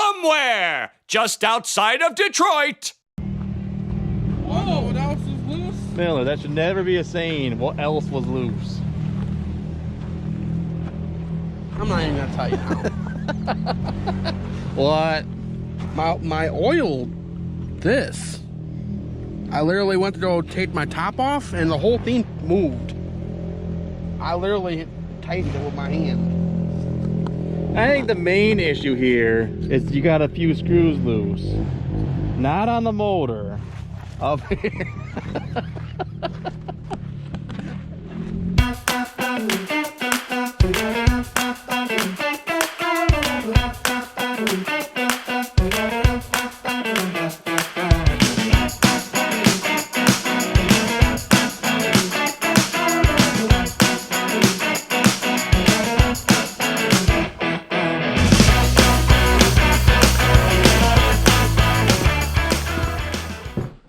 somewhere just outside of Detroit. Oh, what else is loose? Miller, that should never be a saying. What else was loose? I'm not even gonna tell you now. What? My oil, this. I literally went to go take my top off and the whole thing moved. I literally tightened it with my hand. I think the main issue here is you got a few screws loose. Not on the motor. Up here.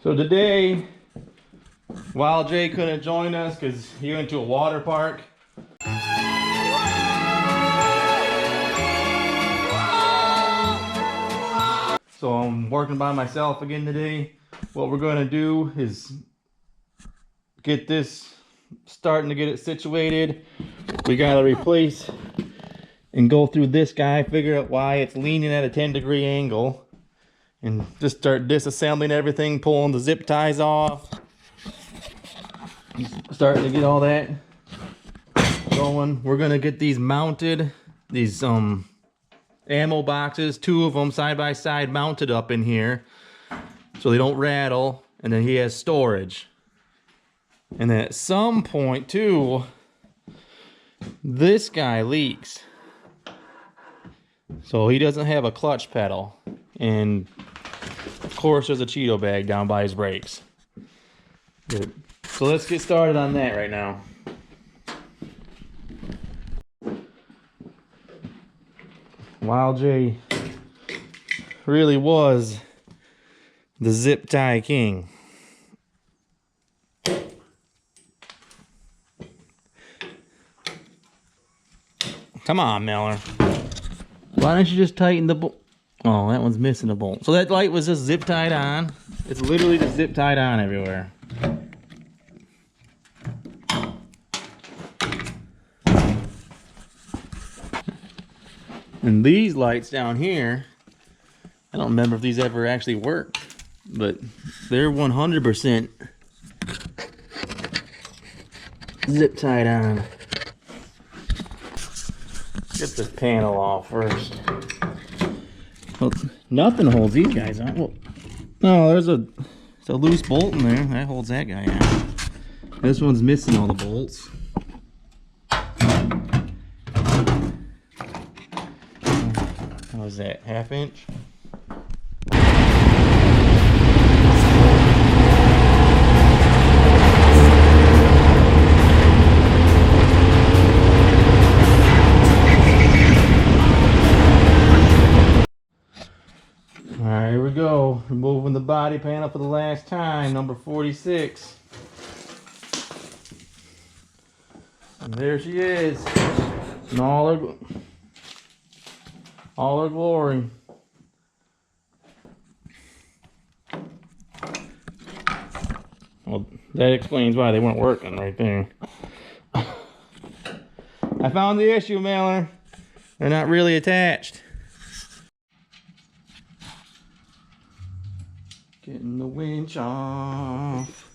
So today, while Jay couldn't join us because he went to a water park, so I'm working by myself again today. What we're going to do is get this, starting to get it situated. We got to replace and go through this guy, figure out why it's leaning at a 10-degree angle. And just start disassembling everything, pulling the zip ties off. Starting to get all that going. We're gonna get these mounted, these ammo boxes, 2 of them side by side mounted up in here so they don't rattle. And then he has storage. And then at some point too, this guy leaks. So he doesn't have a clutch pedal. And of course there's a Cheeto bag down by his brakes. Good. So let's get started on that right now. Wild J really was the zip tie king. Come on, Miller. Why don't you just tighten the bolt? Oh, that one's missing a bolt. So that light was just zip tied on. It's literally just zip tied on everywhere. And these lights down here, I don't remember if these ever actually worked, but they're 100% zip tied on. Get this panel off first. Well, nothing holds these guys on. Well, no, there's a loose bolt in there. That holds that guy on. This one's missing all the bolts. How was that? 1/2 inch? Alright, here we go. Removing the body panel for the last time, number 46. And there she is. In all her glory. Well, that explains why they weren't working right there. I found the issue, Mailer. They're not really attached. Getting the winch off.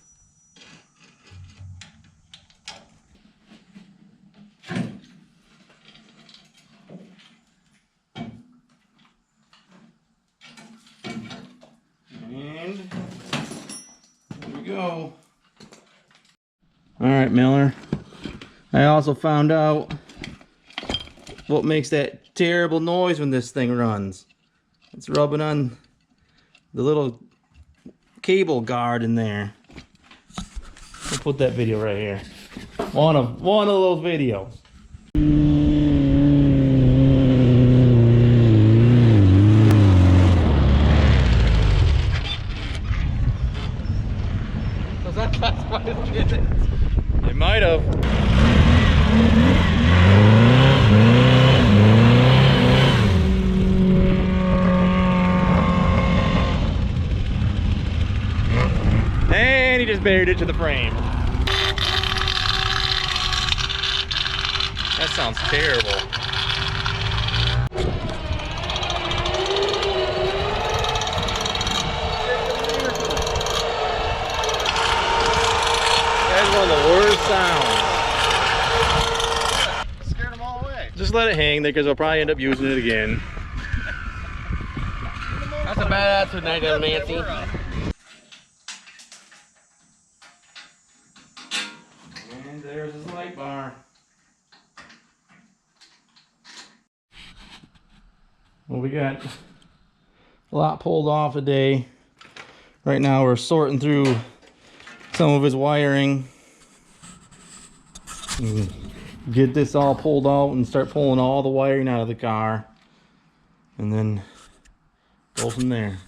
And there we go. Alright, Miller. I also found out what makes that terrible noise when this thing runs. It's rubbing on the little cable guard in there. We'll put that video right here. One of those videos. Was that classified as kittens? It might have. just buried it to the frame. That sounds terrible. That's one of the worst sounds. Scared them all away. Just let it hang there because I'll probably end up using it again. That's a bad attitude night, Nancy. And there's his light bar. Well, we got a lot pulled off today. Right now we're sorting through some of his wiring. Get this all pulled out and start pulling all the wiring out of the car. And then go from there.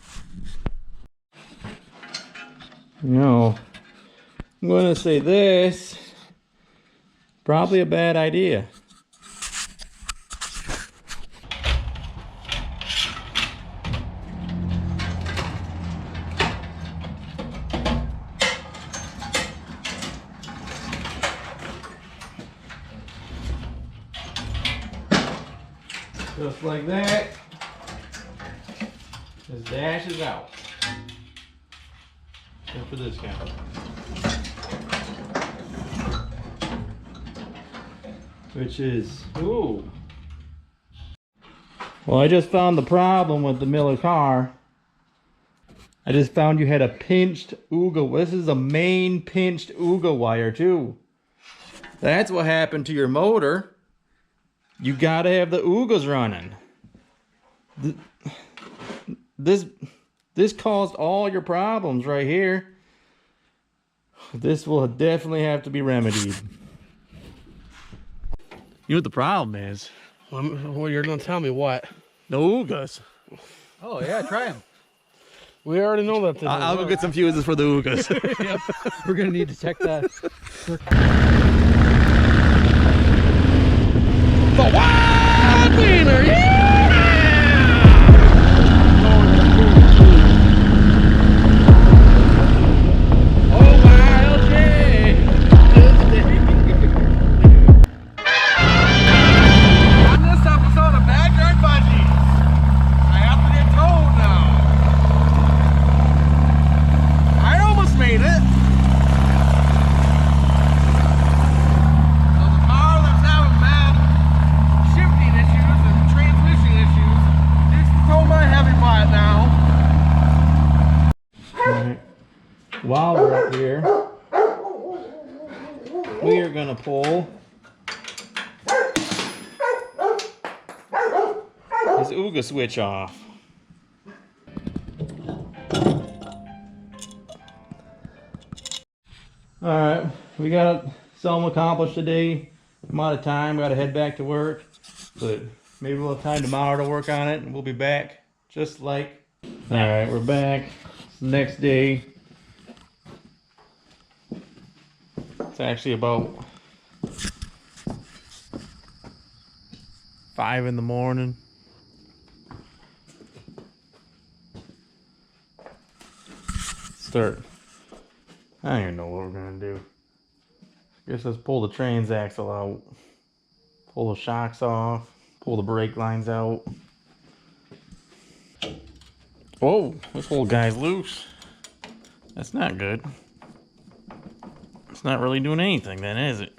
You know, I'm going to say this. Probably a bad idea. Just like that. This dash is out. Except for this guy. Which is, ooh. Well, I just found the problem with the Miller car. I just found you had a pinched UGA. This is a main pinched UGA wire too. That's what happened to your motor. You gotta have the UGAs running. This caused all your problems right here. This will definitely have to be remedied. You know what the problem is? Well, you're gonna tell me what? No UGAs. Oh yeah, try them. We already know that. I'll go get some fuses for the UGAs. Yep. We're gonna need to check that. The wild wiener, yeah! Oh, wild day. On this episode of Backyard Buggies, I have to get towed now. I almost made it. So the car that's having bad shifting issues and transmission issues needs to tow my heavy butt now. Alright. While we're up here, we are gonna pull this UGA switch off. Alright, we got some accomplished today. I'm out of time, gotta head back to work. But maybe we'll have time tomorrow to work on it and we'll be back just like. Alright, we're back. It's the next day. It's actually about 5 in the morning. Start. I don't even know what we're gonna do. Guess let's pull the transaxle out. Pull the shocks off. Pull the brake lines out. Whoa, this whole guy's loose. That's not good. It's not really doing anything then, is it?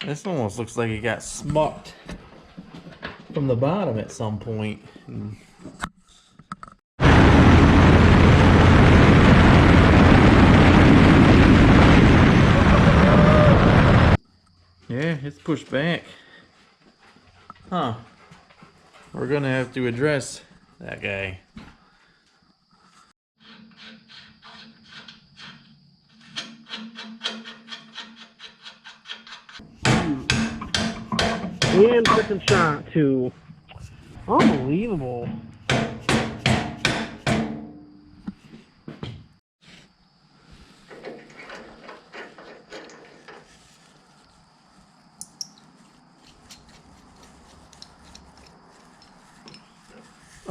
This almost looks like it got smucked from the bottom at some point. Yeah, it's pushed back. Huh. We're gonna have to address that guy. And freaking shot too. Unbelievable.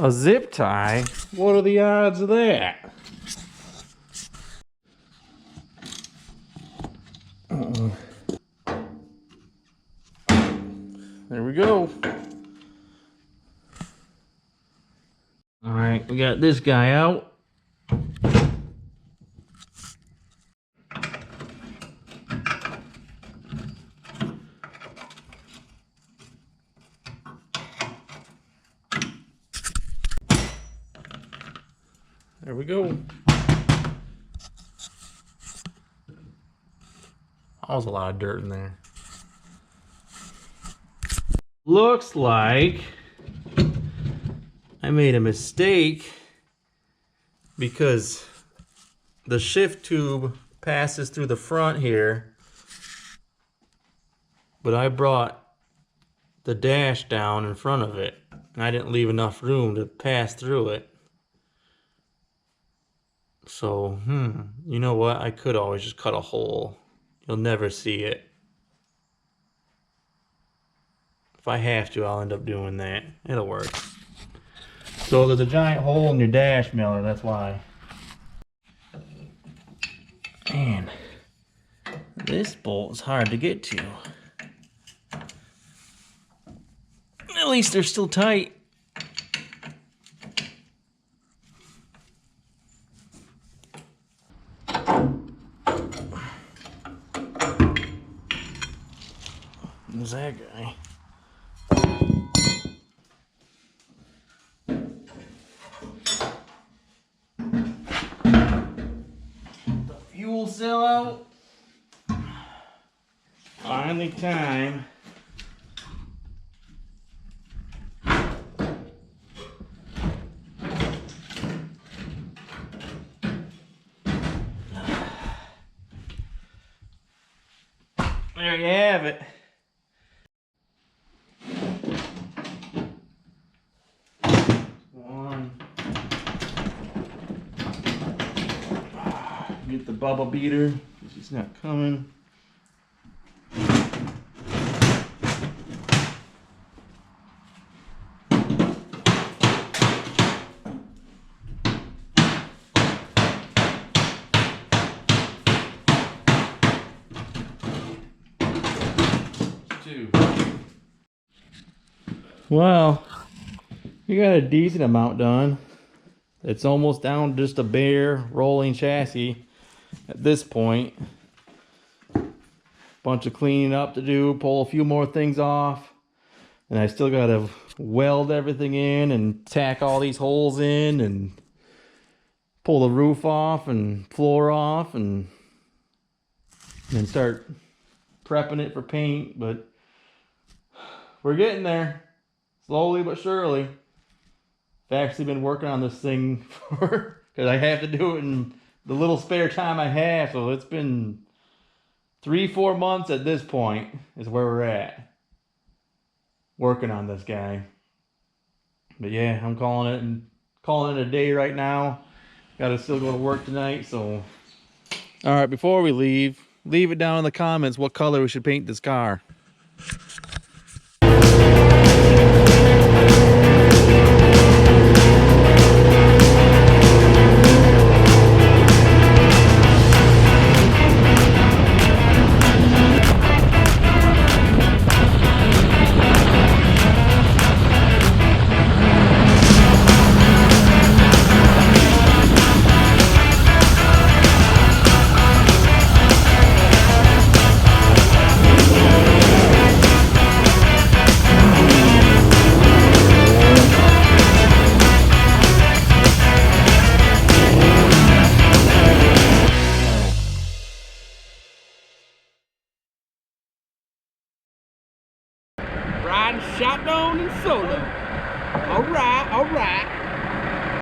A zip tie? What are the odds of that? There we go. All right, we got this guy out. There we go. That was a lot of dirt in there. Looks like I made a mistake because the shift tube passes through the front here, but I brought the dash down in front of it and I didn't leave enough room to pass through it. So, you know what? I could always just cut a hole. You'll never see it. If I have to, I'll end up doing that. It'll work. So there's a giant hole in your dash, Miller, that's why. Man, this bolt is hard to get to. At least they're still tight. Who's that guy? The fuel cell out. Finally time. There you have it. Get the bubble beater, because he's not coming. Well, we got a decent amount done. It's almost down to just a bare rolling chassis at this point. Bunch of cleaning up to do, pull a few more things off, and I still gotta weld everything in and tack all these holes in and pull the roof off and floor off and then start prepping it for paint. But we're getting there, slowly but surely. I've actually been working on this thing for, because I have to do it in the little spare time I have, so it's been 3-4 months at this point is where we're at, working on this guy. But yeah, I'm calling it a day right now. Gotta still go to work tonight, so. All right, before we leave it down in the comments what color we should paint this car. Riding shotgun and solo. All right, all right.